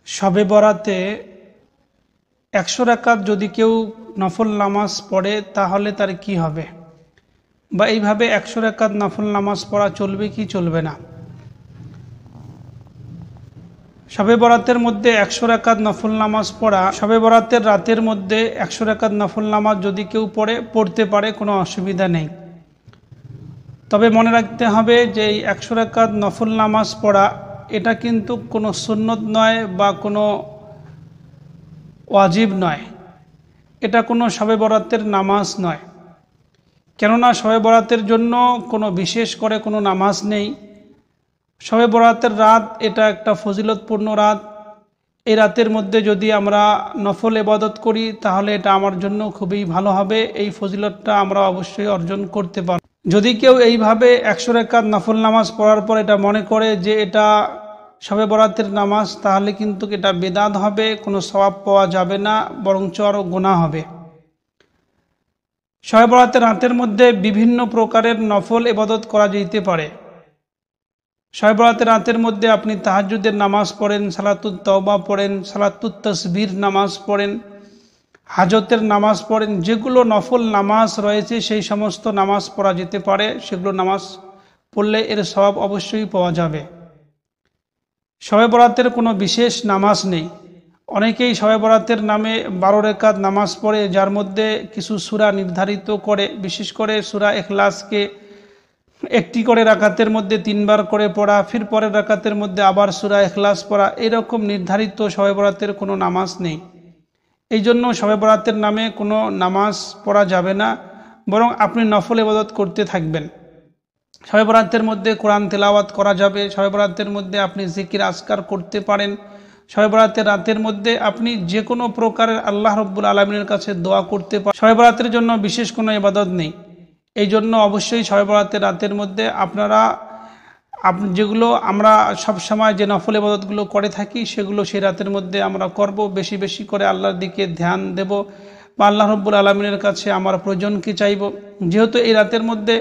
শবে বরাতে ১০০ রাকাত যদি কেউ নফল নামাজ পড়ে তাহলে তার কি হবে, বা এইভাবে ১০০ রাকাত নফল নামাজ পড়া চলবে কি চলবে না। শবে বরাতের মধ্যে ১০০ রাকাত নফল নামাজ পড়া, শবে বরাতের রাতের মধ্যে ১০০ রাকাত নফল নামাজ যদি কেউ পড়তে পারে কোনো অসুবিধা নেই। তবে মনে রাখতে হবে যে এই ১০০ রাকাত নফল নামাজ পড়া এটা কিন্তু কোনো সুন্নত নয় বা কোনো ওয়াজিব নয়, এটা কোনো শবে বরাতের নামাজ নয়। কেননা শবে বরাতের জন্য কোনো বিশেষ করে কোনো নামাজ নেই। শবে বরাতের রাত এটা একটা ফজিলতপূর্ণ রাত। এই রাতের মধ্যে যদি আমরা নফল ইবাদত করি তাহলে এটা আমার জন্য খুবই ভালো হবে, এই ফজিলতটা আমরা অবশ্যই অর্জন করতে পারব। যদি কেউ এইভাবে ১০০ রাকাত নফল নামাজ পড়ার পর এটা মনে করে যে এটা শবে বরাতের নামাজ, তাহলে কিন্তু এটা বেদাত হবে, কোনো সওয়াব পাওয়া যাবে না, বরঞ্চ আরও গুনাহ হবে। শবে বরাতের রাতের মধ্যে বিভিন্ন প্রকারের নফল ইবাদত করা যেতে পারে। শবে বরাতের রাতের মধ্যে আপনি তাহাজ্জুদের নামাজ পড়েন, সালাতুত তওবা পড়েন, সালাতুত তাসবির নামাজ পড়েন, হাজতের নামাজ পড়েন, যেগুলো নফল নামাজ রয়েছে সেই সমস্ত নামাজ পড়া যেতে পারে। সেগুলো নামাজ পড়লে এর সওয়াব অবশ্যই পাওয়া যাবে। শবে বরাতের কোনো বিশেষ নামাজ নেই। অনেকেই শবে বরাতের নামে ১২ রাকাত নামাজ পড়ে, যার মধ্যে কিছু সূরা নির্ধারিত করে, বিশেষ করে সূরা ইখলাসকে একটি করে রাকাতের মধ্যে ৩ বার করে পড়া, ফির পরের রাকাতের মধ্যে আবার সূরা ইখলাস পড়া, এরকম নির্ধারিত শবে বরাতের কোনো নামাজ নেই। এই জন্য শবে বরাতের নামে কোনো নামাজ পড়া যাবে না, বরং আপনি নফল ইবাদত করতে থাকবেন। শবে বরাতের মধ্যে কোরআন তেলাওয়াত করা যাবে, শবে বরাতের মধ্যে আপনি জিকির আজকার করতে পারেন, শবে বরাতের রাতের মধ্যে আপনি যে কোনো প্রকারের আল্লাহ রব্বুল আলামিনের কাছে দোয়া করতে পারেন। শবে বরাতের জন্য বিশেষ কোনো ইবাদত নেই। এই জন্য অবশ্যই শবে বরাতের রাতের মধ্যে যেগুলো আমরা সব সময় যে নফল ইবাদতগুলো করে থাকি সেগুলো সেই রাতের মধ্যে আমরা করব। বেশি বেশি করে আল্লাহর দিকে ধ্যান দেব বা আল্লাহ রব্বুল আলামিনের কাছে আমার প্রয়োজনকে চাইব। যেহেতু এই রাতের মধ্যে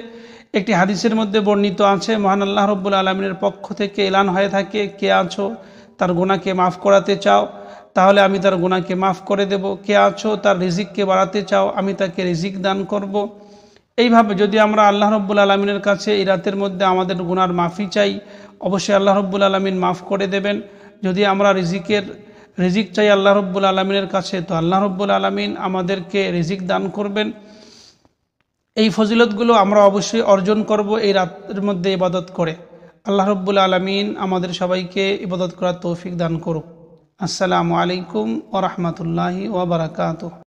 একটি হাদিসের মধ্যে বর্ণিত আছে, মহান আল্লাহ রব্বুল আলামিনের পক্ষ থেকে এলান হয়ে থাকে, কে আছো তার গুনাহকে মাফ করাতে চাও, তাহলে আমি তার গুনাহকে মাফ করে দেব। কে আছো তার রিজিককে বাড়াতে চাও, আমি তাকে রিজিক দান করব। এইভাবে যদি আমরা আল্লাহ রব্বুল আলামিনের কাছে এই রাতের মধ্যে আমাদের গুনার মাফি চাই, অবশ্যই আল্লাহ রব্বুল আলামিন মাফ করে দেবেন। যদি আমরা রিজিক চাই আল্লাহ রব্বুল আলামিনের কাছে, তো আল্লাহ রব্বুল আলামিন আমাদেরকে রিজিক দান করবেন। এই ফজিলতগুলো আমরা অবশ্যই অর্জন করব এই রাতের মধ্যে ইবাদত করে। আল্লাহ রব্বুল আলামিন আমাদের সবাইকে ইবাদত করার তৌফিক দান করুক। আসসালামু আলাইকুম ওয়া রাহমাতুল্লাহি ওয়া বারাকাতুহু।